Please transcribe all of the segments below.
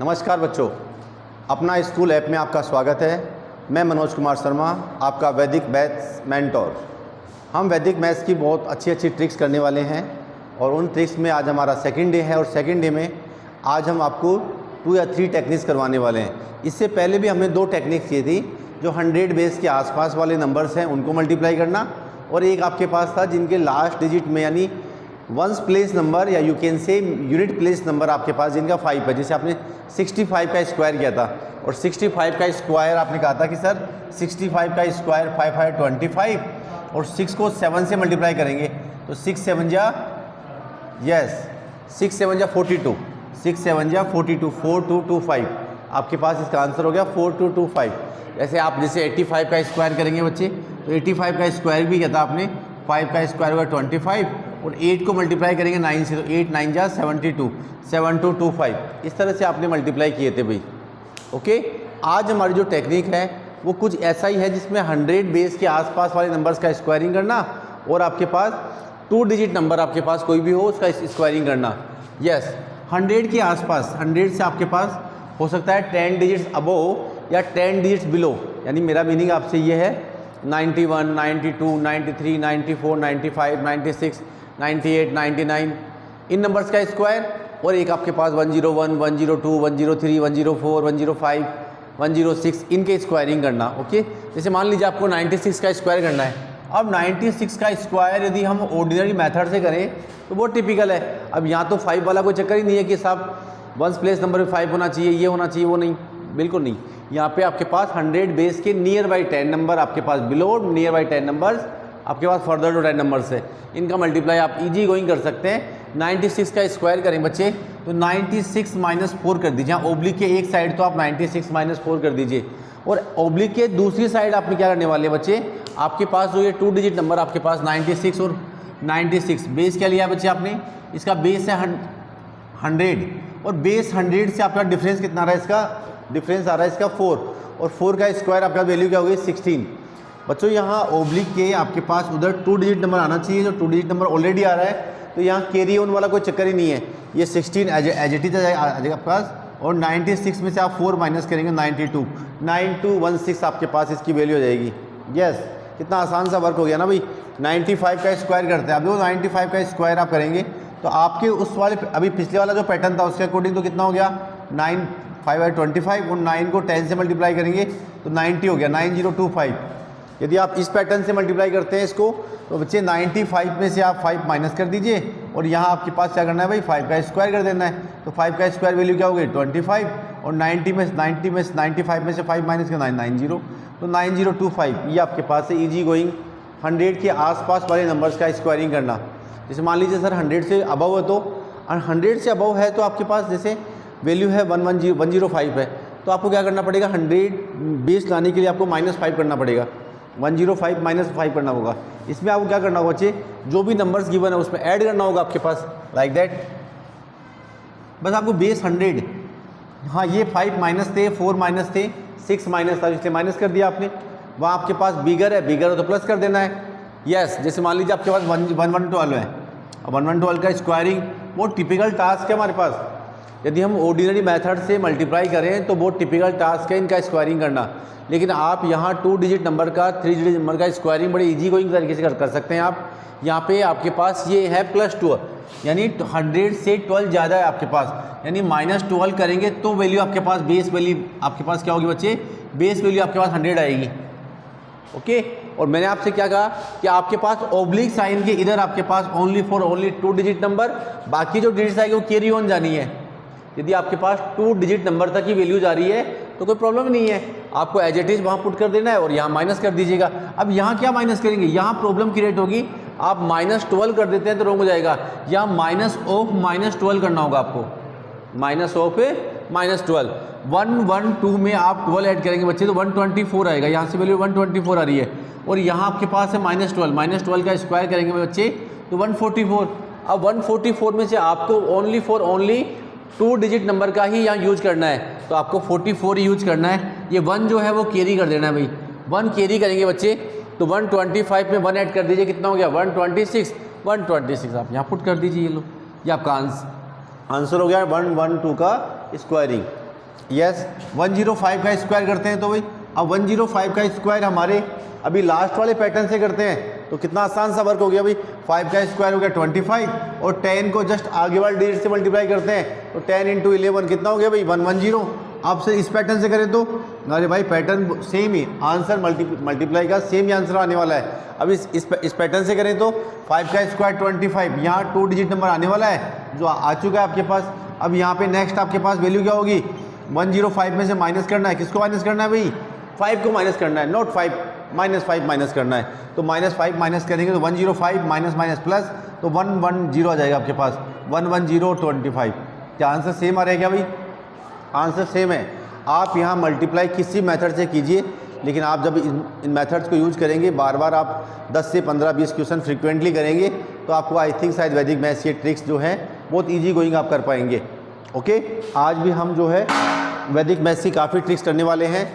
नमस्कार बच्चों, अपना स्कूल ऐप में आपका स्वागत है। मैं मनोज कुमार शर्मा, आपका वैदिक मैथ्स मेंटोर। हम वैदिक मैथ्स की बहुत अच्छी ट्रिक्स करने वाले हैं और उन ट्रिक्स में आज हमारा सेकंड डे है और सेकंड डे में आज हम आपको 2 या 3 टेक्निक्स करवाने वाले हैं। इससे पहले भी हमने 2 टेक्निक्स की थी, जो 100 बेस के आसपास वाले नंबर्स हैं उनको मल्टीप्लाई करना, और एक आपके पास था जिनके लास्ट डिजिट में यानी वंस प्लेस नंबर या you can say unit place number आपके पास जिनका 5 है। जैसे आपने 65 का स्क्वायर किया था और 65 का स्क्वायर आपने कहा था कि सर 65 का स्क्वायर 5 है 25 और 6 को 7 से मल्टीप्लाई करेंगे तो 6 7 जा 42, 6 7 जा 42, 4225 आपके पास इसका आंसर हो गया 4225। जैसे 85 का स्क्वायर करेंगे बच्चे तो 85 का स्क्वायर भी किया था आपने, 5 का स्क्वायर होगा 25 और 8 को मल्टीप्लाई करेंगे 9 से तो 8 9 जा 72, 7225 इस तरह से आपने मल्टीप्लाई किए थे भाई। ओके, आज हमारी जो टेक्निक है वो कुछ ऐसा ही है जिसमें 100 बेस के आसपास वाले नंबर्स का स्क्वायरिंग करना और आपके पास 2 डिजिट नंबर आपके पास कोई भी हो उसका स्क्वायरिंग करना। यस, 100 के आसपास, 100 से आपके पास हो सकता है 10 डिजिट्स अबोव या 10 डिजिट्स बिलो, यानी मेरा मीनिंग आपसे ये है 91, 92, 93, 94, 95, 96, 98, 99 इन नंबर्स का स्क्वायर, और एक आपके पास 101, 102, 103, 104, 105, 106 इनके स्क्वायरिंग करना। ओके, जैसे मान लीजिए आपको 96 का स्क्वायर करना है। अब 96 का स्क्वायर यदि हम ऑर्डिनरी मेथड से करें तो वो टिपिकल है। अब यहाँ तो 5 वाला कोई चक्कर ही नहीं है कि साहब वंस प्लेस नंबर में 5 होना चाहिए, ये होना चाहिए, वो नहीं, बिल्कुल नहीं। यहाँ पे आपके पास 100 बेस के नियर बाई 10 नंबर आपके पास बिलो, नियर बाई 10 नंबर्स आपके पास फर्दर टू 10 नंबर्स है, इनका मल्टीप्लाई आप इजी गोइंग कर सकते हैं। 96 का स्क्वायर करें बच्चे तो 96 माइनस 4 कर दीजिए। हाँ, ओब्लिक के एक साइड तो आप 96 माइनस 4 कर दीजिए और ओब्लिक के दूसरी साइड आपने क्या करने वाले हैं बच्चे, आपके पास जो ये 2 डिजिट नंबर आपके पास 96 और 96 बेस क्या लिया बच्चे आपने, इसका बेस है 100 और बेस 100 से आपका डिफरेंस कितना आ रहा है, इसका डिफरेंस आ रहा है इसका 4 और 4 का स्क्वायर आपका वैल्यू क्या होगी 16। बच्चों यहाँ ओब्लिक के आपके पास उधर 2 डिजिट नंबर आना चाहिए, जो 2 डिजिट नंबर ऑलरेडी आ रहा है तो यहाँ कैरी ऑन वाला कोई चक्कर ही नहीं है, ये 16 एज इट इज आ जाएगा आपके पास। और 96 में से आप 4 माइनस करेंगे 92, 9216 आपके पास इसकी वैल्यू हो जाएगी। यस, कितना आसान सा वर्क हो गया ना भाई। 95 का स्क्वायर करते हैं आप, देखो 95 का स्क्वायर आप करेंगे तो आपके उस वाले अभी पिछले वाला जो पैटर्न था उसके अकॉर्डिंग तो कितना हो गया 9 5 है 25 और 9 को 10 से मल्टीप्लाई करेंगे तो 90 हो गया 9025। यदि आप इस पैटर्न से मल्टीप्लाई करते हैं इसको तो बच्चे 95 में से आप 5 माइनस कर दीजिए और यहाँ आपके पास क्या करना है भाई 5 का स्क्वायर कर देना है। तो 5 का स्क्वायर वैल्यू क्या हो गई 25 और 95 में से 5 माइनस करना है 90, तो 9025 ये आपके पास है इजी गोइंग 100 के आसपास वाले नंबर्स का स्क्वायरिंग करना। जैसे मान लीजिए सर 100 से अबव है तो 100 से अबव है तो आपके पास जैसे वैल्यू है 105 है तो आपको क्या करना पड़ेगा 100 बेस लाने के लिए आपको -5 करना पड़ेगा, 105 -5 करना होगा। इसमें आपको क्या करना होगा बच्चे, जो भी नंबर्स गिवन है उसमें ऐड करना होगा आपके पास लाइक दैट। बस आपको बेस 100, हाँ ये 5 माइनस थे, 4 माइनस थे, 6 माइनस था इसलिए माइनस कर दिया आपने। वहाँ आपके पास बिगर है तो प्लस कर देना है। यस, जैसे मान लीजिए आपके पास 1112 है, अब 1112 का स्क्वायरिंग वो टिपिकल टास्क है हमारे पास। यदि हम ऑर्डिनरी मेथड से मल्टीप्लाई करें तो वो टिपिकल टास्क है इनका स्क्वायरिंग करना, लेकिन आप यहाँ 2 डिजिट नंबर का 3 डिजिट नंबर का स्क्वायरिंग बड़े इजी गोइंग तरीके से कर सकते हैं आप। यहाँ पे आपके पास ये है +12 यानी 100 से 12 ज़्यादा है आपके पास, यानी -12 करेंगे तो वैल्यू आपके पास बेस वैल्यू आपके पास क्या होगी बच्चे, बेस वैल्यू आपके पास 100 आएगी। ओके, और मैंने आपसे क्या कहा कि आपके पास ओब्लिक साइन के इधर आपके पास ओनली 2 डिजिट नंबर, बाकी जो डिजिट्स आएगी वो कैरी ऑन जानी है। यदि आपके पास 2 डिजिट नंबर तक की वैल्यू जा रही है तो कोई प्रॉब्लम नहीं है, आपको एज इट इज वहाँ पुट कर देना है और यहाँ माइनस कर दीजिएगा। अब यहाँ क्या माइनस करेंगे, यहाँ प्रॉब्लम क्रिएट होगी, आप -12 कर देते हैं तो रॉन्ग हो जाएगा, यहाँ -12 करना होगा आपको, -12 112 में आप 12 ऐड करेंगे बच्चे तो 124 आएगा, यहाँ से वैल्यू 124 आ रही है और यहाँ आपके पास है -12 का स्क्वायर करेंगे बच्चे तो 144। अब 144 में से आपको ओनली 2 डिजिट नंबर का ही यहाँ यूज करना है तो आपको 44 ही यूज करना है। ये 1 जो है वो कैरी कर देना है भाई, 1 कैरी करेंगे बच्चे तो 125 में 1 ऐड कर दीजिए, कितना हो गया 126 आप यहाँ पुट कर दीजिए। ये लो, ये आपका आंसर हो गया 112 का स्क्वायरिंग। यस 105 का स्क्वायर करते हैं तो भाई अब 105 का स्क्वायर हमारे अभी लास्ट वाले पैटर्न से करते हैं तो कितना आसान सा वर्क हो गया भाई। 5 का स्क्वायर हो गया 25 और 10 को जस्ट आगे वाले डिजिट से मल्टीप्लाई करते हैं तो 10 इंटू 11 कितना हो गया भाई 110। आपसे इस पैटर्न से करें तो अरे भाई पैटर्न सेम ही, आंसर मल्टीप्लाई का सेम ही आंसर आने वाला है। अब इस पैटर्न से करें तो 5 का स्क्वायर 25, यहाँ 2 डिजिट नंबर आने वाला है जो आ चुका है आपके पास। अब यहाँ पे नेक्स्ट आपके पास वैल्यू क्या होगी 105 में से माइनस करना है, किसको माइनस करना है भाई 5 को माइनस करना है, नॉट 5 -5 माइनस करना है। तो -5 माइनस करेंगे तो 105 माइनस माइनस प्लस तो 110 आ जाएगा आपके पास 110 25। क्या आंसर सेम आ रहा है क्या भाई? आंसर सेम है। आप यहाँ मल्टीप्लाई किसी मेथड से कीजिए, लेकिन आप जब इन मेथड्स को यूज करेंगे बार बार आप 10 से 15-20 क्वेश्चन फ्रीक्वेंटली करेंगे तो आपको आई थिंक शायद वैदिक मैथ्स ये ट्रिक्स जो है बहुत ईजी गोइंग आप कर पाएंगे। ओके, आज भी हम जो है वैदिक मैथ्स की काफ़ी ट्रिक्स करने वाले हैं।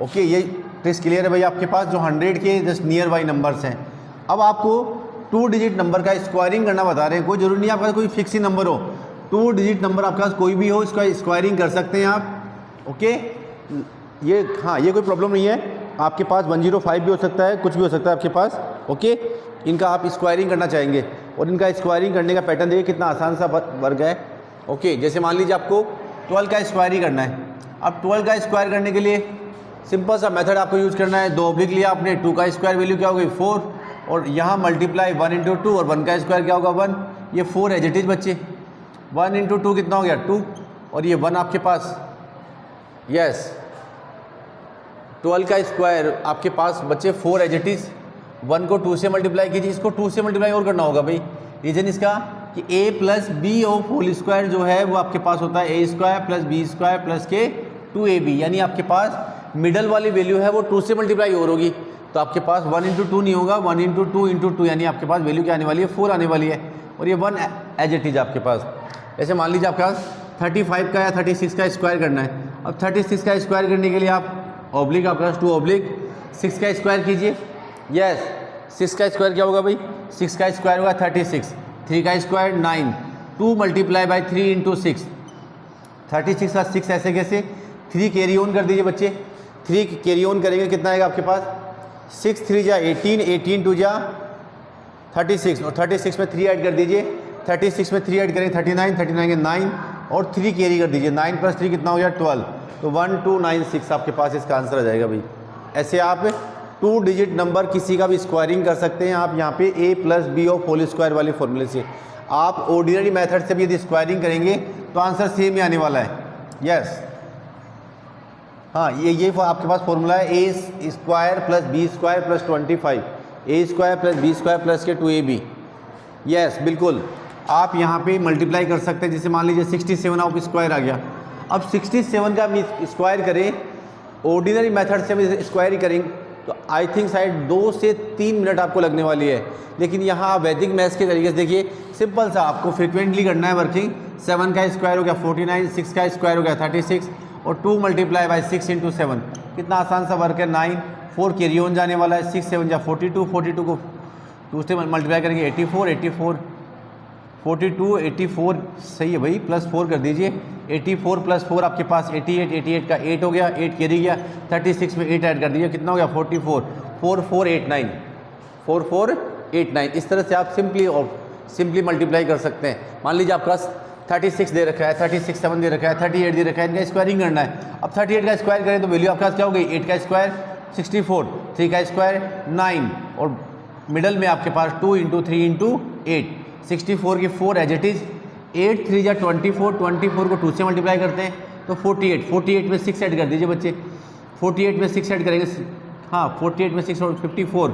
ओके, ये ट्रिक्स क्लियर है भाई आपके पास जो 100 के जस्ट नियर बाई नंबर्स हैं। अब आपको 2 डिजिट नंबर का स्क्वायरिंग करना बता रहे हैं, कोई जरूरी नहीं आपका कोई फिक्स ही नंबर हो, 2 डिजिट नंबर आपके पास कोई भी हो इसका स्क्वायरिंग कर सकते हैं आप। ओके, ये हाँ ये कोई प्रॉब्लम नहीं है, आपके पास 105 भी हो सकता है, कुछ भी हो सकता है आपके पास। ओके, इनका आप स्क्वायरिंग करना चाहेंगे और इनका स्क्वायरिंग करने का पैटर्न देखिए कितना आसान सा वर्क है। ओके, जैसे मान लीजिए आपको 12 का स्क्वायरिंग करना है। अब 12 का स्क्वायर करने के लिए सिंपल सा मेथड आपको यूज़ करना है, 2 ऑब्लिक लिया आपने, 2 का स्क्वायर वैल्यू क्या हो गई 4 और यहाँ मल्टीप्लाई 1 इंटू 2 और 1 का स्क्वायर क्या होगा 1, ये 4 एज इट इज बच्चे, 1 इंटू 2 कितना हो गया 2 और ये 1 आपके पास। यस 12 का स्क्वायर आपके पास बच्चे 4 एज इट इज, 1 को 2 से मल्टीप्लाई कीजिए, इसको 2 से मल्टीप्लाई और करना होगा भाई। रीज़न इसका कि a plus b of whole square जो है वो आपके पास होता है a square plus b square plus के 2ab, यानी आपके पास मिडल वाली वैल्यू है वो 2 से मल्टीप्लाई और होगी तो आपके पास 1 इंटू 2 नहीं होगा, 1 इंटू 2 इंटू 2 यानी आपके पास वैल्यू क्या आने वाली है 4 आने वाली है और ये 1 एज इट इज आपके पास। ऐसे मान लीजिए आपके पास 35 का या 36 का स्क्वायर करना है। अब 36 का स्क्वायर करने के लिए आप ऑब्लिक आपके पास 2 ऑब्लिक 6 का स्क्वायर कीजिए। यस 6 का स्क्वायर क्या होगा भाई 6 का स्क्वायर होगा 36, 3 का स्क्वायर 9, 2 मल्टीप्लाई बाई 3 इंटू 6, 36 का 6 ऐसे कैसे 3 कैरी ऑन कर दीजिए बच्चे, 3 कैरी ऑन करेंगे कितना आएगा आपके पास 6 3 जा 18, 18 2 जा 36 और 36 में 3 ऐड कर दीजिए, 36 में 3 ऐड करेंगे 39, 39 के 9 और 3 कैरी कर दीजिए, 9 प्लस 3 कितना हो गया 12 तो 1296 आपके पास इसका आंसर आ जाएगा भाई। ऐसे आप 2 डिजिट नंबर किसी का भी स्क्वायरिंग कर सकते हैं आप यहाँ पे a plus b of whole square वाले फॉर्मूले से। आप ऑर्डिनरी मेथड से भी यदि स्क्वायरिंग करेंगे तो आंसर सेम ही आने वाला है। यस हाँ ये आपके पास फॉर्मूला है a square plus b square plus 25, a square plus b square plus के 2ab। यस बिल्कुल, आप यहाँ पे मल्टीप्लाई कर सकते हैं। जैसे मान लीजिए 67 आप स्क्वायर आ गया, अब 67 का हम स्क्वायर करें ऑर्डिनरी मेथड से भी स्क्वायर ही करेंगे तो आई थिंक शायद 2 से 3 मिनट आपको लगने वाली है, लेकिन यहाँ आप वैदिक मैथ्स के तरीके से देखिए सिंपल सा आपको फ्रिक्वेंटली करना है वर्किंग। 7 का स्क्वायर हो गया 49, 6 का स्क्वायर हो गया 36 और 2 मल्टीप्लाई बाई 6 इंटू 7, कितना आसान सा वर्क है 9, 4 कैरी ऑन जाने वाला है, 6 7 जा 42, 42 को 2 से मल्टीप्लाई करेंगे 84, 84 42 84 सही है भाई, प्लस 4 कर दीजिए, 84 प्लस 4 आपके पास 88, 88 का 8 हो गया, 8 कैरी गया, 36 में 8 ऐड कर दीजिए, कितना हो गया 44, 4489, 4489। इस तरह से आप सिंपली मल्टीप्लाई कर सकते हैं। मान लीजिए आपके पास 36 दे रखा है, 36 7 दे रखा है, 38 दे रखा है, इनका स्क्वायरिंग करना है। अब 38 का स्क्वायर करें तो वैल्यू आपके पास क्या हो गई 8 का स्क्वायर 64, 3 का स्क्वायर 9 और मिडल में आपके पास 2 इंटू 3 इंटू 8, 64 की 4 एज इट इज, 8 3 जा 24, 24 को 2 से मल्टीप्लाई करते हैं तो 48, 48 में 6 ऐड कर दीजिए बच्चे, 48 में 6 ऐड करेंगे, हाँ 48 में 6 और 54,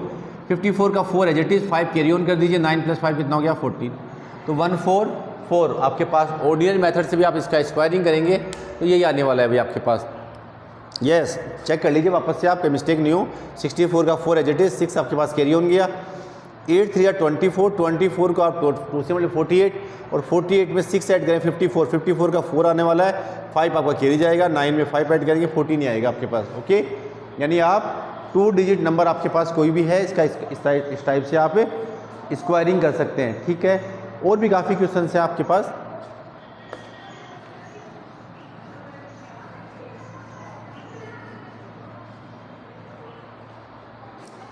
54 का 4 as it is, 5 carry on कर दीजिए, 9 प्लस 5 कितना हो गया 14, तो 144 आपके पास। ऑर्डिनरी मेथड से भी आप इसका स्क्वायरिंग करेंगे तो यही आने वाला है भाई आपके पास। यस चेक कर लीजिए वापस से, आपका मिस्टेक नहीं हो। 64 का 4 एज इट इज, 6 आपके पास कैरी ऑन गया, 8 3 24, 24 को आप 2 से मतलब 48 और 48 में 6 ऐड करें 54, 54 का 4 आने वाला है, 5 आपका कैरी जाएगा, 9 में 5 ऐड करेंगे 14 आएगा आपके पास। ओके, यानी आप 2 डिजिट नंबर आपके पास कोई भी है इसका इस टाइप से आप स्क्वायरिंग कर सकते हैं। ठीक है, और भी काफ़ी क्वेश्चन है आपके पास।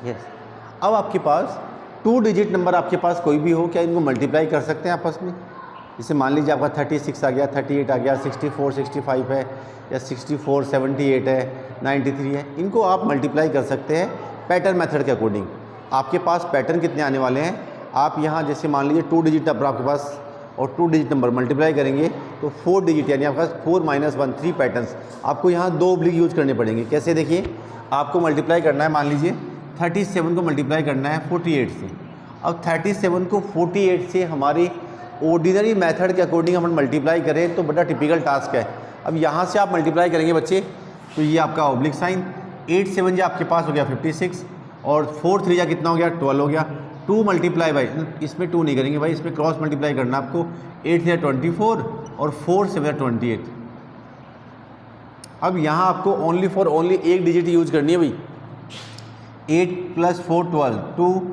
यस। अब आपके पास 2 डिजिट नंबर आपके पास कोई भी हो, क्या इनको मल्टीप्लाई कर सकते हैं आपस में? जैसे मान लीजिए आपका 36 आ गया, 38 आ गया, 64 65 है, या 64 78 है, 93 है, इनको आप मल्टीप्लाई कर सकते हैं पैटर्न मेथड के अकॉर्डिंग। आपके पास पैटर्न कितने आने वाले हैं, आप यहाँ जैसे मान लीजिए 2 डिजिट नंबर आपके पास और 2 डिजिट नंबर मल्टीप्लाई करेंगे तो 4 डिजिट यानी आपके पास 4 - 1 3 पैटर्न्स। आपको यहाँ 2 ऑब्लिक यूज करने पड़ेंगे। कैसे? देखिए, आपको मल्टीप्लाई करना है, मान लीजिए 37 को मल्टीप्लाई करना है 48 से। अब 37 को 48 से हमारी ऑर्डिनरी मेथड के अकॉर्डिंग हम मल्टीप्लाई करें तो बड़ा टिपिकल टास्क है। अब यहाँ से आप मल्टीप्लाई करेंगे बच्चे तो ये आपका ऑब्लिक साइन, 8 7 जा आपके पास हो गया 56 और 4 3 जा कितना हो गया 12 हो गया। 2 मल्टीप्लाई बाई, इसमें 2 नहीं करेंगे भाई, इसमें क्रॉस मल्टीप्लाई करना आपको। 8 3 24 और 4 7 28। अब यहाँ आपको ओनली एक डिजिट यूज करनी है भाई। 8 + 4 12, 2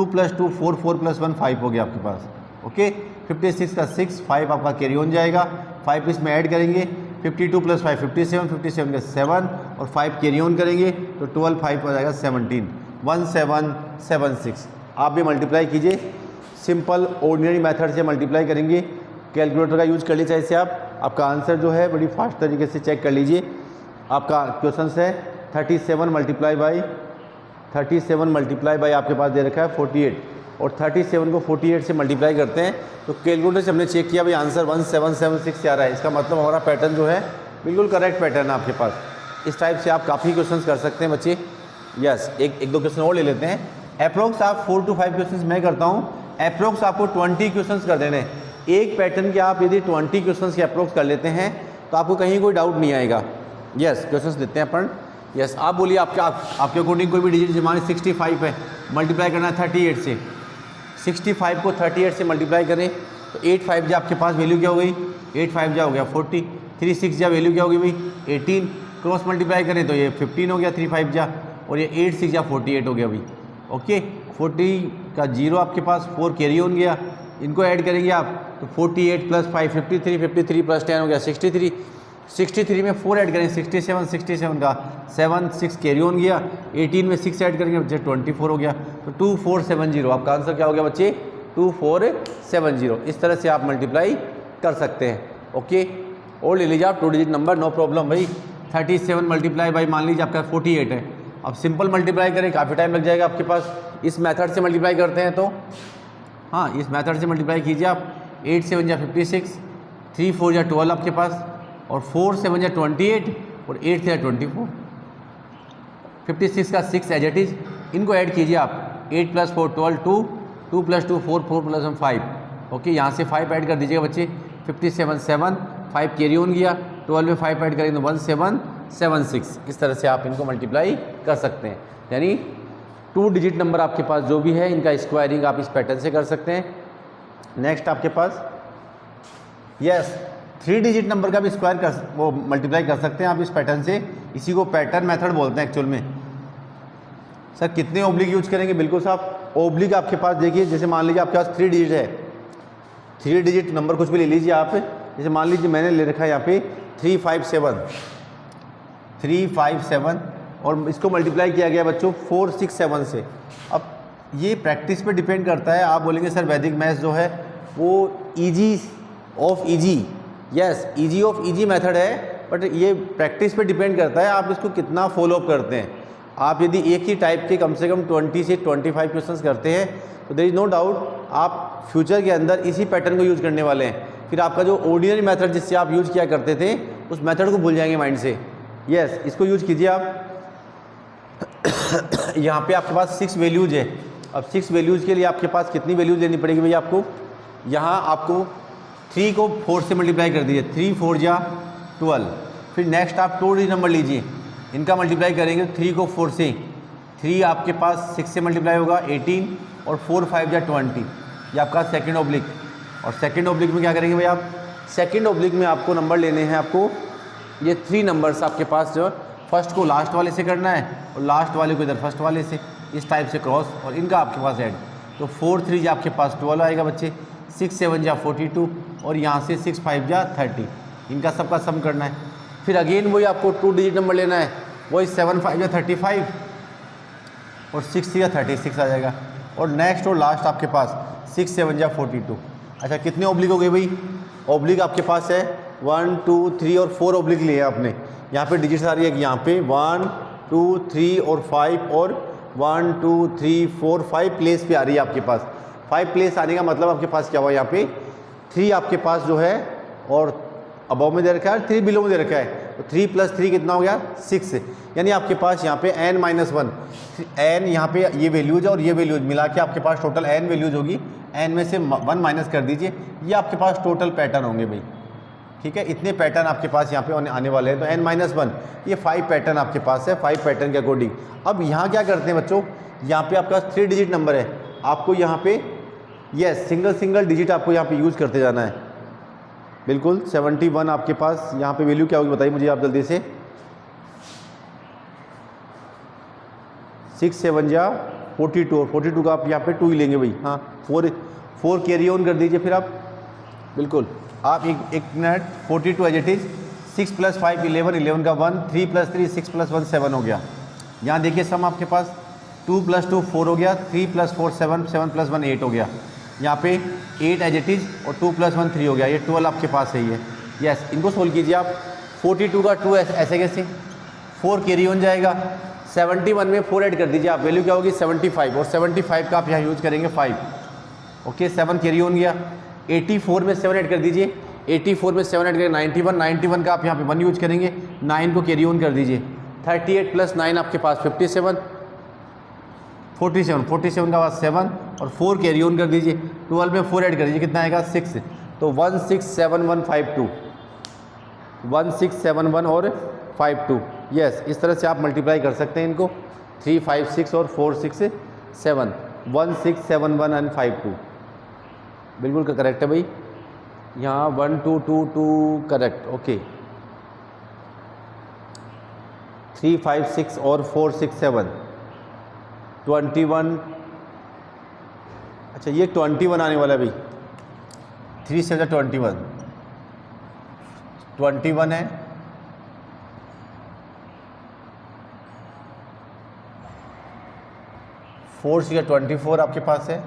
+ 2 4, 4 + 1 5 हो गया आपके पास। ओके, 56 का 6, 5 आपका कैरी ऑन जाएगा, 5 इसमें ऐड करेंगे, 52 + 5 57, 57 का 7 और 5 कैरी ऑन करेंगे तो 12 5 हो जाएगा 17, 1776। आप भी मल्टीप्लाई कीजिए, सिंपल ऑर्डिनरी मेथड से मल्टीप्लाई करेंगे। कैलकुलेटर का यूज़ कर लीजिए इसे आपका आंसर जो है बड़ी फास्ट तरीके से चेक कर लीजिए। आपका क्वेश्चन है 37 मल्टीप्लाई बाई आपके पास दे रखा है 48 और 37 को 48 से मल्टीप्लाई करते हैं तो कैलकुलेटर से हमने चेक किया भाई आंसर 1776 आ रहा है। इसका मतलब हमारा पैटर्न जो है बिल्कुल करेक्ट पैटर्न है आपके पास। इस टाइप से आप काफ़ी क्वेश्चंस कर सकते हैं बच्चे। यस, एक दो क्वेश्चन और ले लेते हैं। अप्रोक्स आप 4 to 5 क्वेश्चंस मैं करता हूँ, अप्रोक्स आपको 20 क्वेश्चंस कर देने। एक पैटर्न के आप यदि 20 क्वेश्चंस के अप्रोक्स कर लेते हैं तो आपको कहीं कोई डाउट नहीं आएगा। यस, क्वेश्चंस लेते हैं अपन। यस, आप बोलिए आपके अकॉर्डिंग कोई भी डिजिट जमाने 65 है, मल्टीप्लाई करना है 38 से। 65 को 38 से मल्टीप्लाई करें तो 8 5 जा आपके पास वैल्यू क्या हो गई, 8 5 जा हो गया 40, 3 6 जा वैल्यू क्या होगी भाई 18, क्रॉस मल्टीप्लाई करें तो ये 15 हो गया 3 5 जा, और ये 8 6 जा 48 हो गया भाई। ओके, 40 का 0 आपके पास, 4 कैरी ऑन गया, इनको ऐड करेंगे आप तो 48 + 5 53, 53 + 10 हो गया 63, 63 में 4 ऐड करेंगे 67, 67 का 7 6 कैरी ऑन गया, 18 में 6 ऐड करेंगे बच्चे 24 हो गया तो 2470। आपका आंसर क्या हो गया बच्चे 2470। इस तरह से आप मल्टीप्लाई कर सकते हैं। ओके, और ले लीजिए आप 2 डिजिट नंबर, नो प्रॉब्लम भाई। 37 मल्टीप्लाई बाई मान लीजिए आपका 48 है। अब सिंपल मल्टीप्लाई करें काफ़ी टाइम लग जाएगा आपके पास। इस मेथड से मल्टीप्लाई करते हैं तो हाँ, इस मेथड से मल्टीप्लाई कीजिए आप। 8 7 जा 56, 3 4 जा 12 आपके पास, और 4 7 जा 28 और 8 3 जा 24, 56 का 6 एज इट इज़। इनको ऐड कीजिए आप, 8 + 4 12, 2 + 2 4, 4 + 1 5। ओके, यहाँ से 5 ऐड कर दीजिएगा बच्चे, 57 7, 5 कैरी ऑन गया, 12 में 5 ऐड करेंगे तो 1776। इस तरह से आप इनको मल्टीप्लाई कर सकते हैं। यानी 2 डिजिट नंबर आपके पास जो भी है इनका स्क्वायरिंग आप इस पैटर्न से कर सकते हैं। नेक्स्ट आपके पास यस 3 डिजिट नंबर का भी वो मल्टीप्लाई कर सकते हैं आप इस पैटर्न से। इसी को पैटर्न मेथड बोलते हैं एक्चुअल में। सर कितने ऑब्लिक यूज करेंगे? बिल्कुल साहब, ऑब्लिक आपके पास देखिए, जैसे मान लीजिए आपके पास 3 डिजिट है, 3 डिजिट नंबर कुछ भी ले लीजिए आप। जैसे मान लीजिए मैंने ले रखा है यहाँ पे 357 और इसको मल्टीप्लाई किया गया बच्चों 467 से। अब ये प्रैक्टिस पे डिपेंड करता है। आप बोलेंगे सर वैदिक मैथ्स जो है वो easy of easy, yes easy of easy method है, बट ये प्रैक्टिस पे डिपेंड करता है आप इसको कितना फॉलो अप करते हैं। आप यदि एक ही टाइप के कम से कम 20 से 25 क्वेश्चंस करते हैं तो देयर इज़ नो डाउट आप फ्यूचर के अंदर इसी पैटर्न को यूज़ करने वाले हैं। फिर आपका जो ऑर्डिनरी मेथड जिससे आप यूज़ किया करते थे उस मेथड को भूल जाएंगे माइंड से। यस, इसको यूज़ कीजिए आप। यहाँ पे आपके पास 6 वैल्यूज़ है। अब 6 वैल्यूज़ के लिए आपके पास कितनी वैल्यूज़ लेनी पड़ेगी भैया आपको? यहाँ आपको 3 को 4 से मल्टीप्लाई कर दीजिए, 3 4 जा 12। फिर नेक्स्ट आप 2 डिजिट नंबर लीजिए, इनका मल्टीप्लाई करेंगे 3 को 4 से, 3 आपके पास 6 से मल्टीप्लाई होगा 18 और 4 5 जा 20। ये आपका सेकंड ऑब्लिक। और सेकंड ऑब्लिक में क्या करेंगे भाई आप? सेकंड ऑब्लिक में आपको नंबर लेने हैं, आपको ये 3 नंबर्स आपके पास जो फर्स्ट को लास्ट वाले से करना है और लास्ट वाले को इधर फर्स्ट वाले से, इस टाइप से क्रॉस, और इनका आपके पास ऐड। तो 4 3 जा आपके पास 12 आएगा बच्चे, 6 7 जा 42 और यहाँ से 6 5 जा 30। इनका सबका सम करना है। फिर अगेन वही आपको 2 डिजिट नंबर लेना है, वही 7 5 जा 35, और 6 या 36 आ जाएगा। और नेक्स्ट और लास्ट आपके पास 6 7 जा 42। अच्छा कितने ऑब्लिक हो गए भाई? ऑब्लिक आपके पास है 1 2 3 और 4 ऑब्लिक लिए आपने। यहाँ पे डिजिट्स आ रही है कि यहाँ पे 1 2 3 और 5 और 1 2 3 4 5 प्लेस पे आ रही है आपके पास। 5 प्लेस आने का मतलब आपके पास क्या हुआ, यहाँ पे 3 आपके पास जो है और अबव में दे रखा है, 3 बिलो में दे रखा है। तो 3 + 3 कितना हो गया 6। यानी आपके पास यहाँ पे n - 1 n यहाँ पे ये वैल्यूज और ये वैल्यूज मिला के आपके पास टोटल n वैल्यूज होगी। n में से 1 माइनस कर दीजिए, ये आपके पास टोटल पैटर्न होंगे भाई। ठीक है, इतने पैटर्न आपके पास यहाँ पे आने वाले हैं। तो n - 1 ये 5 पैटर्न आपके पास है, 5 पैटर्न के अकॉर्डिंग। अब यहाँ क्या करते हैं बच्चों, यहाँ पे आपके पास 3 डिजिट नंबर है, आपको यहाँ पे यस सिंगल डिजिट आपको यहाँ पे यूज़ करते जाना है। बिल्कुल 71 आपके पास यहाँ पे वैल्यू क्या होगी बताइए मुझे आप जल्दी से। 6 7 जा 42 और 42 का आप यहाँ पे 2 ही लेंगे भाई। हाँ 4 कैरी ऑन कर दीजिए फिर आप। बिल्कुल आप एक मिनट 42 एज इट इज़। 6 + 5 11 11 का 1 3 + 3 6 + 1 7 हो गया। यहाँ देखिए सम आपके पास 2 + 2 4 हो गया, 3 + 4 7 7 + 1 8 हो गया। यहाँ पे 8 एज इट इज़ और 2 + 1 3 हो गया, ये 12 आपके पास है। ये यस इनको सोल्व कीजिए आप। 42 का 2 ऐसे कैसे, 4 कैरी ऑन जाएगा। 71 में 4 ऐड कर दीजिए आप, वैल्यू क्या होगी 75 और 75 का आप यहाँ यूज़ करेंगे 5। ओके 7 कैरी ऑन गया। 84 में 7 ऐड कर दीजिए, 84 में 7 ऐड करेंगे 91, 91 का आप यहाँ पे 1 यूज करेंगे, 9 को कैरी ऑन कर दीजिए। 38 + 9 आपके पास 57, 47 का बाद 7 और 4 कैरी ऑन कर दीजिए। 12 में 4 ऐड कर दीजिए, कितना आएगा 6। तो 167152, 1671 और 52। यस इस तरह से आप मल्टीप्लाई कर सकते हैं इनको। 3 5 6 और 4 6 7, 1671 एंड 52 बिल्कुल करेक्ट है भाई। यहाँ 1 2 2 2 करेक्ट। ओके 3 5 6 और 4 6 7 21। अच्छा ये 21 आने वाला है भाई। 3 7 21 है। 4 6 24 आपके पास है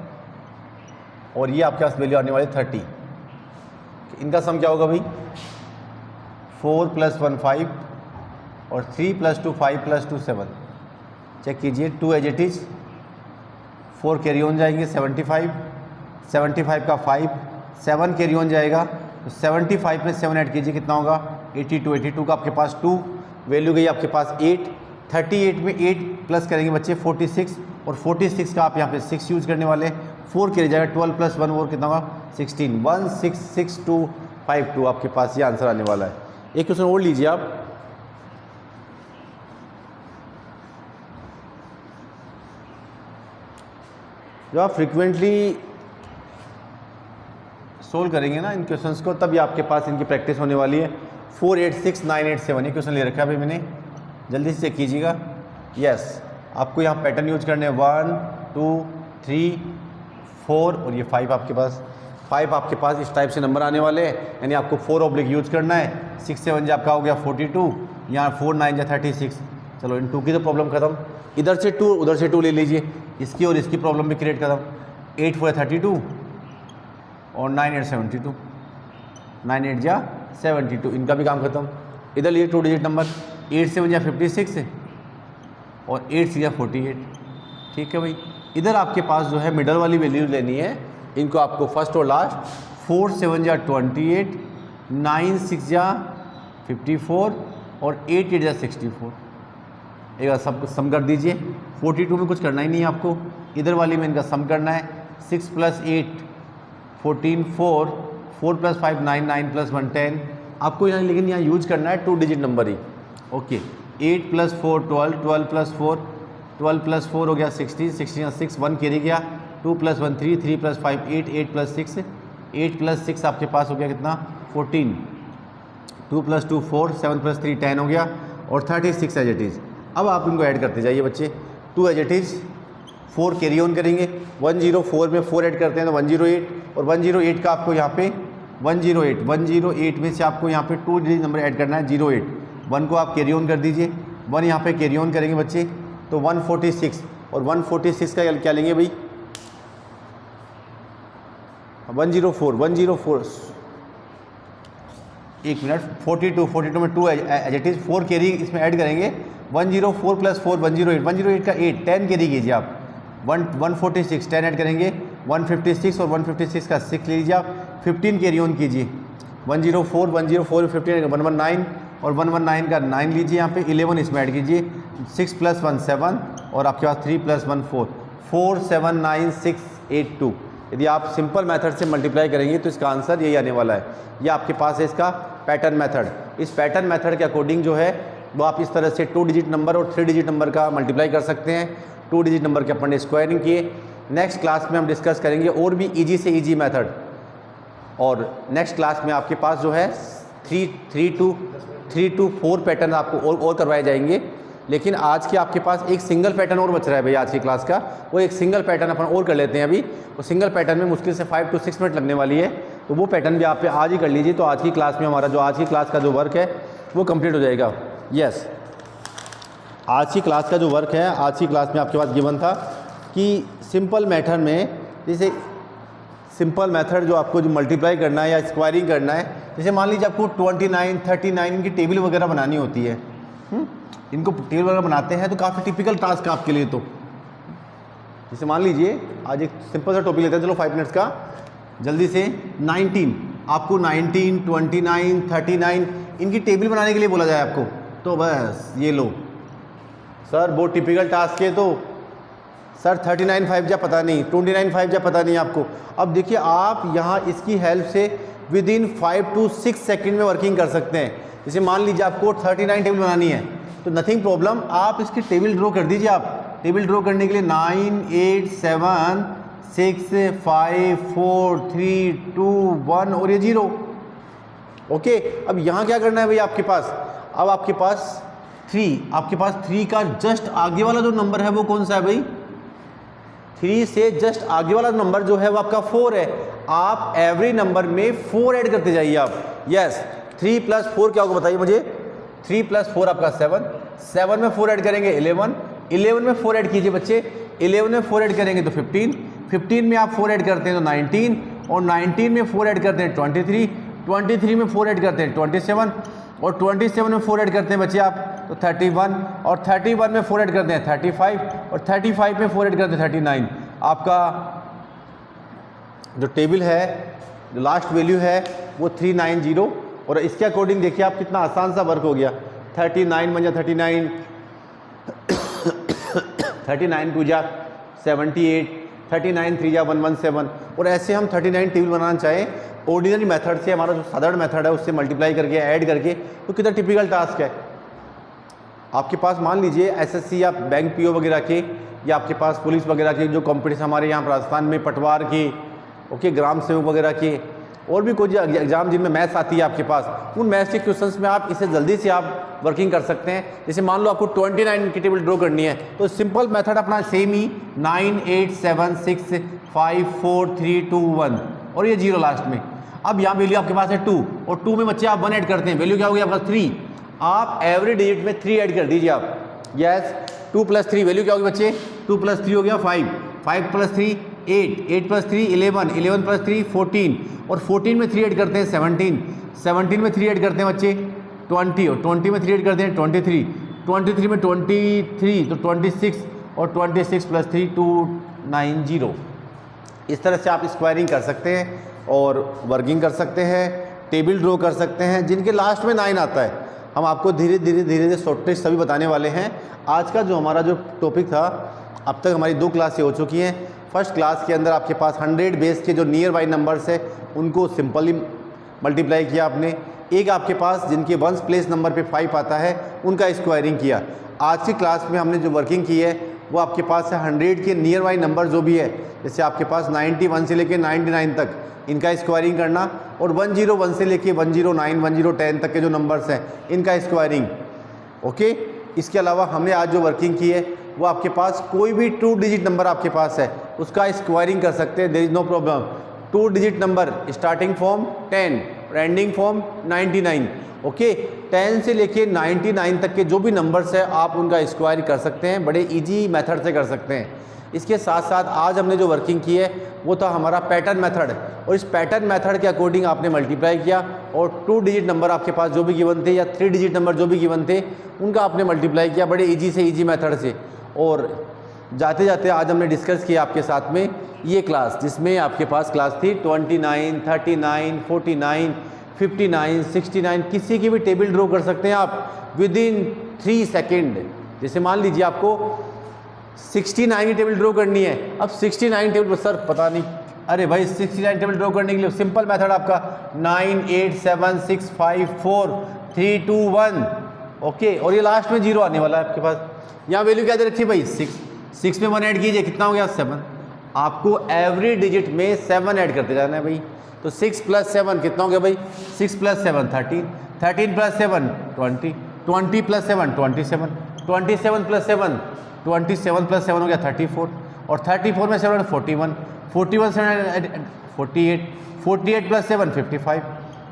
और ये आपके पास वैल्यू आने वाली 30। इनका सम क्या होगा भाई 4 + 1 5 और 3 + 2 5 + 2 7। चेक कीजिए 2 as it is. 4 carry on जाएंगे 75, 75 का 5, 7 कैरी ऑन जाएगा तो 75 में 7 ऐड कीजिए, कितना होगा 82, 82 का आपके पास 2 वैल्यू गई आपके पास 8। 38 में 8 प्लस करेंगे बच्चे 46 और 46 का आप यहाँ पे 6 यूज़ करने वाले। 4 कैरी जाएगा 12 + 1 और कितना होगा 16। 166252 आपके पास ये आंसर आने वाला है। एक क्वेश्चन और लीजिए आप। जब आप फ्रिक्वेंटली सोल्व करेंगे ना इन क्वेश्चंस को, तब ये आपके पास इनकी प्रैक्टिस होने वाली है। 4 8 6 9 8 7 ये क्वेश्चन ले रखा है भाई मैंने, जल्दी से चेक कीजिएगा। यस आपको यहाँ पैटर्न यूज करने हैं 1 2 3 4 और ये 5 आपके पास। 5 आपके पास इस टाइप से नंबर आने वाले हैं, यानी आपको 4 ऑब्लिक यूज करना है। 6 7 जा आपका हो गया 42, यहाँ 4 9 जा 36। चलो इन 2 की तो प्रॉब्लम खत्म। इधर से 2 उधर से 2 ले लीजिए, इसकी और इसकी प्रॉब्लम भी क्रिएट खत्म। 8 4 32 और 9 8 72, 9 8 जा 72, इनका भी काम खत्म। इधर लिए 2 डिजिट नंबर 8 7 जा 56 और 8 6 जा 48। ठीक है भाई। इधर आपके पास जो है मिडल वाली वैल्यू लेनी है, इनको आपको फर्स्ट और लास्ट 4 7 जा 28, 9 6 जा 54 और 8 8 जा 64। एक बार सब सम कर दीजिए। 42 में कुछ करना ही नहीं है आपको, इधर वाली में इनका सम करना है। 6 + 8 14 4 4 + 5 9 9 + 1 10 आपको यहाँ, लेकिन यहाँ यूज करना है 2 डिजिट नंबर ही। ओके 8 + 4 12 12 + 4 12 + 4 हो गया 16 16 6 1 कैरी गया 2 + 1 3 3 + 5 8 8 + 6 8 + 6 आपके पास हो गया कितना 14 2 + 2 4 7 + 3 10 हो गया और 36 एज इट इज़। अब आप इनको ऐड करते जाइए बच्चे। 2 as it is 4 carry on करेंगे 104 में 4 ऐड करते हैं तो 108 और 108 का आपको यहाँ पे 108 में से आपको यहाँ पे 2 डिजिट नंबर ऐड करना है 08। 1 को आप कैरी ऑन कर दीजिए, 1 यहाँ पे कैरी ऑन करेंगे बच्चे तो 146 और 146 का क्या लेंगे भाई, 104 एक मिनट, 42 में 2 एज इट इज़, 4 कैरी इसमें ऐड करेंगे, 104 + 4 108 का 8 10 कैरी कीजिए आप, 146 10 ऐड करेंगे 156 और 156 का 6 ले लीजिए आप, 15 कैरी ऑन कीजिए, 104 15 119 और 119 का 9 लीजिए यहाँ पे, 11 इसमें ऐड कीजिए, 6 + 1 7 और आपके पास 3 + 1 4 479682। यदि आप सिंपल मेथड से मल्टीप्लाई करेंगे तो इसका आंसर यही आने वाला है। ये आपके पास है इसका पैटर्न मेथड। इस पैटर्न मेथड के अकॉर्डिंग जो है वो आप इस तरह से 2 डिजिट नंबर और 3 डिजिट नंबर का मल्टीप्लाई कर सकते हैं। 2 डिजिट नंबर के अपन ने स्क्वायरिंग किए। नेक्स्ट क्लास में हम डिस्कस करेंगे और भी ईजी से ईजी मेथड, और नेक्स्ट क्लास में आपके पास जो है 3 to 4 पैटर्न आपको और करवाए जाएंगे। लेकिन आज के आपके पास एक सिंगल पैटर्न और बच रहा है भाई आज की क्लास का, वो एक सिंगल पैटर्न अपन और कर लेते हैं अभी। वो सिंगल पैटर्न में मुश्किल से 5 to 6 मिनट लगने वाली है, तो वो पैटर्न भी आप पे आज ही कर लीजिए। तो आज की क्लास में हमारा जो आज की क्लास का जो वर्क है वो कंप्लीट हो जाएगा। यस, आज की क्लास का जो वर्क है, आज की क्लास में आपके पास गिवन था कि सिंपल मेथड में, जैसे सिंपल मेथड जो आपको जो मल्टीप्लाई करना है या स्क्वायरिंग करना है, जैसे मान लीजिए आपको 29 39 इनकी टेबल वगैरह बनानी होती है, इनको टेबल वगैरह बनाते हैं तो काफ़ी टिपिकल टास्क है आपके लिए। तो जैसे मान लीजिए आज एक सिंपल सा टॉपिक लेते हैं, चलो 5 मिनट्स का जल्दी से। 19 आपको 19 29 39 इनकी टेबल बनाने के लिए बोला जाए आपको, तो बस ये लो सर बहुत टिपिकल टास्क है। तो सर 39 5 जा पता नहीं, 29 5 जा पता नहीं आपको। अब देखिए आप यहाँ इसकी हेल्प से विदिन 5 to 6 सेकेंड में वर्किंग कर सकते हैं। जैसे मान लीजिए आपको 39 टेबल बनानी है तो नथिंग प्रॉब्लम, आप इसकी टेबल ड्रॉ कर दीजिए। आप टेबल ड्रॉ करने के लिए 9 8 7 6 5 4 3 2 1 और ये 0। ओके, अब यहाँ क्या करना है भाई आपके पास, अब आपके पास 3 का जस्ट आगे वाला जो नंबर है वो कौन सा है भाई, 3 से जस्ट आगे वाला नंबर जो है वो आपका 4 है। आप एवरी नंबर में 4 ऐड करते जाइए आप। यस, 3 + 4 क्या होगा बताइए मुझे, 3 + 4 आपका 7 में 4 ऐड करेंगे 11 में 4 ऐड कीजिए बच्चे, 11 में 4 ऐड करेंगे तो 15 में आप 4 ऐड करते हैं तो 19 और 19 में 4 ऐड करते हैं 23 में 4 ऐड करते हैं 27 और 27 में 4 ऐड करते हैं बच्चे आप तो 31 और 31 में 4 ऐड करते हैं 35 और 35 में 4 ऐड करते हैं 39। आपका जो टेबल है जो लास्ट वैल्यू है वो 390 और इसके अकॉर्डिंग देखिए आप कितना आसान सा वर्क हो गया। 39 बन जा 39 39 2 जा 78 39 3 जा 117 और ऐसे हम 39 टेबल बनाना चाहें ऑर्डिनरी मेथड से, हमारा जो साधारण मेथड है उससे मल्टीप्लाई करके ऐड करके, तो कितना टिपिकल टास्क है। आपके पास मान लीजिए एसएससी या बैंक पीओ वगैरह के या आपके पास पुलिस वगैरह के जो कॉम्पिटिशन हमारे यहाँ राजस्थान में पटवार के, ओके, ग्राम सेवक वगैरह के और भी कोई एग्जाम जिनमें मैथ्स आती है आपके पास, उन मैथ्स के क्वेश्चंस में आप इसे जल्दी से आप वर्किंग कर सकते हैं। जैसे मान लो आपको 29 की टेबल ड्रॉ करनी है तो सिंपल मेथड अपना सेम ही 9 8 7 6 5 4 3 2 1 और ये 0 लास्ट में। अब यहाँ वैल्यू आपके पास है 2 और 2 में बच्चे आप 1 ऐड करते हैं, वैल्यू क्या हो गया आपका 3। आप एवरी डिजिट में 3 ऐड कर दीजिए आप। यस, 2 + 3 वैल्यू क्या होगी बच्चे, 2 + 3 हो गया 5 + 3 8 + 3 11 + 3 14 और 14 में 3 ऐड करते हैं 17 में 3 ऐड करते हैं बच्चे 20 और 20 में 3 ऐड करते हैं 23 में 23 तो 26 और 26 + 3 290। इस तरह से आप स्क्वायरिंग कर सकते हैं और वर्किंग कर सकते हैं, टेबल ड्रॉ कर सकते हैं। जिनके लास्ट में 9 आता है हम आपको धीरे धीरे शॉर्ट ट्रिक्स सभी बताने वाले हैं। आज का जो हमारा जो टॉपिक था, अब तक हमारी 2 क्लासें हो चुकी हैं। फर्स्ट क्लास के अंदर आपके पास 100 बेस के जो नियर बाई नंबर्स है उनको सिंपली मल्टीप्लाई किया आपने। एक आपके पास जिनके वंस प्लेस नंबर पे 5 आता है उनका स्क्वायरिंग किया। आज की क्लास में हमने जो वर्किंग की है वो आपके पास है 100 के नियर बाई नंबर जो भी है, जैसे आपके पास 91 से लेके 99 तक इनका स्क्वायरिंग करना और 101 से लेके 109 110 तक के जो नंबर्स हैं इनका स्क्वायरिंग। ओके, इसके अलावा हमने आज जो वर्किंग की है वो आपके पास कोई भी 2 डिजिट नंबर आपके पास है उसका स्क्वायरिंग कर सकते हैं, there is no problem. 2 digit number starting from 10 और एंडिंग फॉर्म 99। ओके, 10 से लेके 99 तक के जो भी नंबर्स है आप उनका स्क्वायर कर सकते हैं, बड़े इजी मेथड से कर सकते हैं। इसके साथ साथ आज हमने जो वर्किंग की है वो था हमारा पैटर्न मेथड, और इस पैटर्न मेथड के अकॉर्डिंग आपने मल्टीप्लाई किया और 2 डिजिट नंबर आपके पास जो भी गिवन थे या 3 डिजिट नंबर जो भी गिवन थे उनका आपने मल्टीप्लाई किया बड़े इजी से इजी मेथड से। और जाते जाते आज हमने डिस्कस किया आपके साथ में ये क्लास, जिसमें आपके पास क्लास थी 29, 39, 49, 59, 69, किसी की भी टेबल ड्रॉ कर सकते हैं आप विद इन 3 सेकेंड। जैसे मान लीजिए आपको 69 की टेबल ड्रॉ करनी है, अब 69 टेबल सर पता नहीं, अरे भाई 69 टेबल ड्रॉ करने के लिए सिंपल मेथड आपका 9 8 7 6 5 4 3 2 1। ओके, और ये लास्ट में 0 आने वाला है आपके पास। यहाँ वैल्यू क्या दे रखी है भाई 6 में 1 ऐड कीजिए, कितना हो गया 7। आपको एवरी डिजिट में 7 ऐड करते जाना है भाई। तो 6 + 7 कितना हो गया भाई, 6 + 7 13, 13 + 7 20, 20 + 7 27, 27 + 7 27 + 7 हो गया 34, और 34 में 7 41, 41 7 48, 48 + 7 55,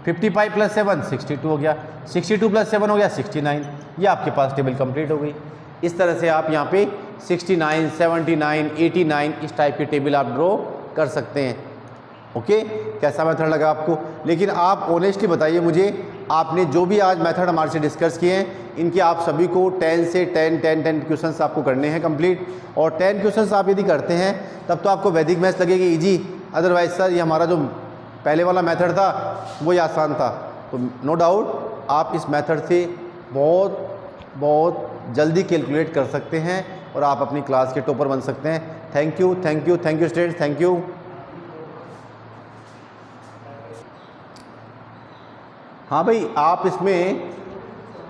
55 + 7 62 हो गया, 62 + 7 हो गया 69। ये आपके पास टेबल कंप्लीट हो गई। इस तरह से आप यहाँ पे 69, 79, 89 इस टाइप की टेबल आप ड्रॉ कर सकते हैं। ओके, कैसा मेथड लगा आपको? लेकिन आप ऑनेस्टली बताइए मुझे, आपने जो भी आज मेथड हमारे से डिस्कस किए हैं इनके आप सभी को 10 से 10 क्वेश्चंस आपको करने हैं कंप्लीट, और 10 क्वेश्चंस आप यदि करते हैं तब तो आपको वैदिक मैथ्स लगेगी इजी। अदरवाइज सर ये हमारा जो पहले वाला मेथड था वो ही आसान था। तो नो डाउट आप इस मेथड से बहुत बहुत जल्दी कैलकुलेट कर सकते हैं और आप अपनी क्लास के टॉपर बन सकते हैं। Thank you students, thank you. हाँ भाई, आप इसमें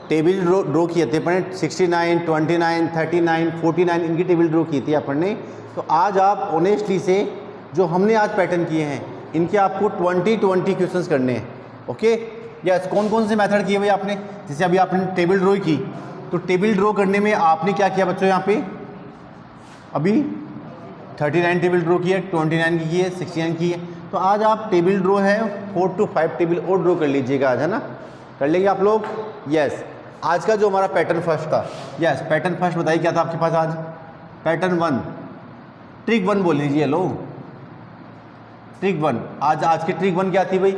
टेबल ड्रॉ किए थे अपन 69, 29, 39, 49 इनकी टेबल ड्रॉ की थी अपन ने। तो आज आप ऑनेस्टली से जो हमने आज पैटर्न किए हैं इनके आपको 20 क्वेश्चंस करने हैं। ओके, यस, कौन कौन से मेथड किए भाई आपने? जैसे अभी आपने टेबल ड्रॉ की, तो टेबल ड्रॉ करने में आपने क्या किया बच्चों? यहाँ पे अभी 39 टेबल ड्रॉ की है, 29 की है, 69 की है। तो आज आप टेबल ड्रॉ है 4 to 5 टेबल और ड्रॉ कर लीजिएगा आज, है ना? कर लेंगे आप लोग? यस। आज का जो हमारा पैटर्न फर्स्ट था, यस पैटर्न फर्स्ट बताइए क्या था आपके पास आज? पैटर्न 1, ट्रिक 1 बोल लीजिए लोग, ट्रिक 1। आज की ट्रिक 1 क्या थी भाई?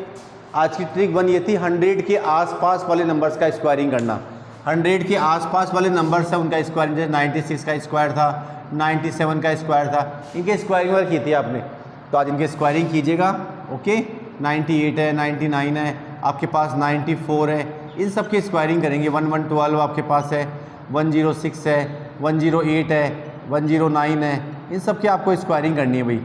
आज की ट्रिक 1 ये थी 100 के आसपास वाले नंबर्स का स्क्वायरिंग करना। 100 के आसपास वाले नंबर्स है उनका स्क्वायरिंग, जैसे 96 का स्क्वायर था, 97 का स्क्वायर था, इनके स्क्वायरिंग वर्क की थी आपने। तो आज इनके स्क्वायरिंग कीजिएगा। ओके, 98 है, 99 है, आपके पास 94 है, इन सब की स्क्वायरिंग करेंगे। 1112 आपके पास है, 106 है, 108 है, 109 है, इन सब की आपको स्क्वायरिंग करनी है भाई।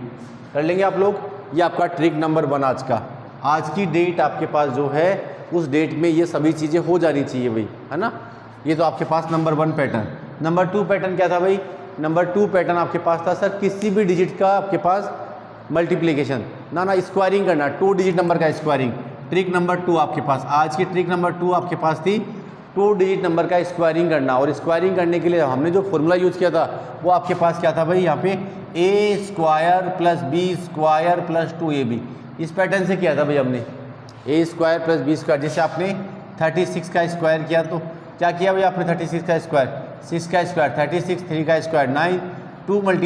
कर लेंगे आप लोग? ये आपका ट्रिक नंबर 1 आज का। आज की डेट आपके पास जो है उस डेट में ये सभी चीज़ें हो जानी चाहिए भाई, है ना? ये तो आपके पास नंबर 1 पैटर्न। नंबर 2 पैटर्न क्या था भाई? नंबर 2 पैटर्न आपके पास था सर किसी भी डिजिट का आपके पास मल्टीप्लिकेशन, ना स्क्वायरिंग करना, 2 डिजिट नंबर का स्क्वायरिंग। ट्रिक नंबर 2 आपके पास, आज की ट्रिक नंबर 2 आपके पास थी 2 डिजिट नंबर का स्क्वायरिंग करना। और स्क्वायरिंग करने के लिए हमने जो फॉर्मूला यूज़ किया था वो आपके पास क्या था भाई? यहाँ पे a² + b² + 2ab, इस पैटर्न से किया था भाई हमने। a² + b², जैसे आपने 36 का स्क्वायर किया तो क्या किया भाई आपने? 36 का स्क्वायर, 6 का स्क्वायर 36, 3 का स्क्वायर 9, 2 ×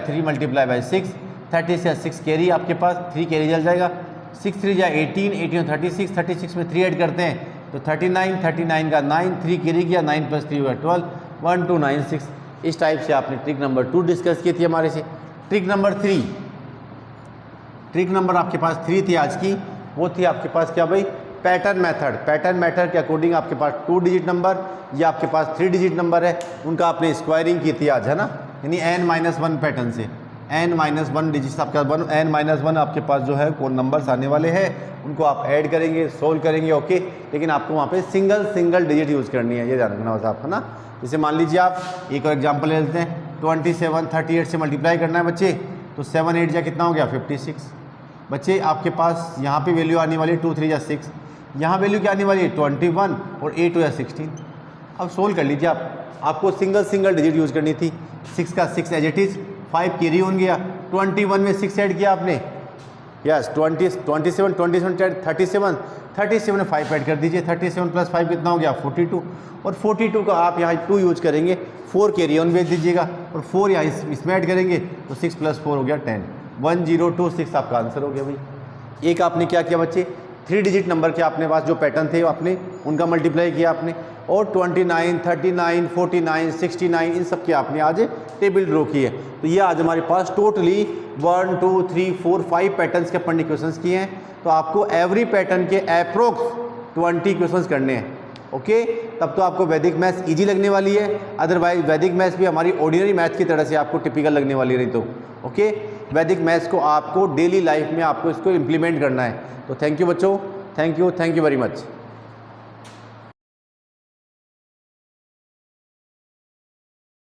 3 × 6, 36 या 6 कैरी आपके पास, 3 कैरी चल जाएगा, 6 3 × 18, 18 36, 36 में 3 ऐड करते हैं तो 39, 39 का 9, 3 कैरी किया, 9 + 3 हुआ 12, 1296। इस टाइप से आपने ट्रिक नंबर 2 डिस्कस की थी हमारे से। ट्रिक नंबर 3, ट्रिक नंबर आपके पास 3 थी आज की, वो थी आपके पास क्या भाई? Pattern method. पैटर्न मेथड के अकॉर्डिंग आपके पास 2 डिजिट नंबर या आपके पास 3 डिजिट नंबर है, उनका आपने स्क्वायरिंग की थी आज, है ना? यानी n-1 पैटर्न से n-1 डिजिट्स आपके पास, n-1 आपके पास जो है कौन नंबर्स आने वाले हैं उनको आप ऐड करेंगे, सोल्व करेंगे। ओके, लेकिन आपको वहाँ पे सिंगल डिजिट यूज़ करनी है, ये ध्यान रखना बस आप, है ना? जैसे मान लीजिए आप एक और एग्जाम्पल ले लेते हैं, 27 38 से मल्टीप्लाई करना है बच्चे, तो 7 8 जा कितना हो गया? 56। बच्चे आपके पास यहाँ पे वैल्यू आने वाली है 2 3 जा 6, यहाँ वैल्यू क्या आने वाली है? 21, और 8 2 16। अब सोल्व कर लीजिए आप, आपको सिंगल डिजिट यूज़ करनी थी। 6 का 6 as it is, 5 carry on गया, 21 में 6 ऐड किया आपने, यस 27 37 37 5 ऐड कर दीजिए, 37 प्लस 5 कितना हो गया 42, और 42 का आप यहाँ 2 यूज करेंगे, 4 कैरी ऑन भेज दीजिएगा, और 4 यहाँ इसमें ऐड करेंगे तो 6 + 4 हो गया 10, 1026 आपका आंसर हो गया भाई। एक आपने क्या किया बच्चे, 3 डिजिट नंबर के आपने पास जो पैटर्न थे आपने उनका मल्टीप्लाई किया आपने, और 29, 39, 49, 69 इन सब की आपने आज टेबल ड्रॉ की है। तो ये आज हमारे पास टोटली 1 2 3 4 5 पैटर्न्स के अपन ने क्वेश्चंस किए हैं। तो आपको एवरी पैटर्न के अप्रोक्स 20 क्वेश्चंस करने हैं। ओके, तब तो आपको वैदिक मैथ्स इजी लगने वाली है, अदरवाइज वैदिक मैथ्स भी हमारी ऑर्डिनरी मैथ्स की तरह से आपको टिपिकल लगने वाली रही। तो ओके, वैदिक मैथ्स को आपको डेली लाइफ में आपको इसको इम्प्लीमेंट करना है। तो थैंक यू बच्चों, थैंक यू वेरी मच।